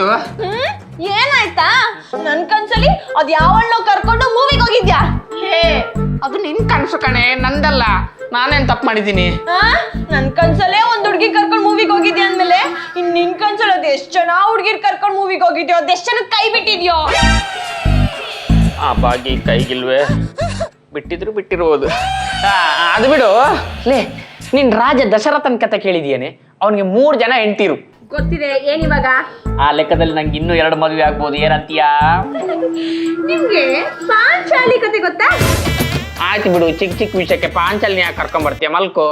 ಏನಾಯ್ತು? ಏನಾಯ್ತಾ? ನನ್ ಕನ್ಸಲ್ಲಿ ಅದ್ ಯಾವಳ್ಳೋ ಕರ್ಕೊಂಡು ಮೂವಿಗೆ ಹೋಗಿದ್ಯಾ? ಅದು ನಿನ್ ಕನ್ಸು ಕಣೆ, ನಂದಲ್ಲ. ನಾನೇನ್ ತಪ್ಪು ಮಾಡಿದ್ದೀನಿ? ನನ್ ಕನ್ಸಲ್ಲೇ ಒಂದ್ ಹುಡ್ಗಿ ಕರ್ಕೊಂಡ್ ಮೂವಿಗೆ ಹೋಗಿದ್ಯಾ ಅಂದ್ಮೇಲೆ ಇನ್ ನಿನ್ ಕನ್ಸಲ್ಲಿ ಅದ್ ಎಷ್ಟ್ ಜನ ಹುಡ್ಗಿರ್ ಕರ್ಕೊಂಡ್ ಮೂವಿಗೆ ಹೋಗಿದ್ಯೋ, ಅದೆಷ್ಟ್ ಜನ ಕೈ ಬಿಟ್ಟಿದ್ಯೋ? ಆ ಬಾಗಿ ಕೈಗಿಲ್ವೇ, ಬಿಟ್ಟಿದ್ರು ಬಿಟ್ಟಿರ್ಬೋದು. ಅದು ಬಿಡು. ಲೇ, ನೀನ್ ರಾಜ ದಶರಥನ್ ಕತೆ ಕೇಳಿದ್ಯೇನೆ? ಅವನಿಗೆ 3 ಜನ ಹೆಂಡ್ತಿರು. ಗೊತ್ತಿದೆ. ಏನಿವಾಗ? ಆ ಲೆಕ್ಕದಲ್ಲಿ ನಂಗೆ ಇನ್ನೂ 2 ಮದುವೆ ಆಗ್ಬೋದು. ಏನಂತೀಯಾ? ನಿಮ್ಗೆ ಪಾಂಚಾಲಿ ಕತೆ ಗೊತ್ತಾ? ಆಯ್ತು ಬಿಡು, ಚಿಕ್ಕ ಚಿಕ್ಕ ವಿಷಯಕ್ಕೆ ಪಾಂಚಾಲಿನಿ ಯಾಕೆ ಕರ್ಕೊಂಡ್ ಬರ್ತೀಯ? ಮಲ್ಕೋ.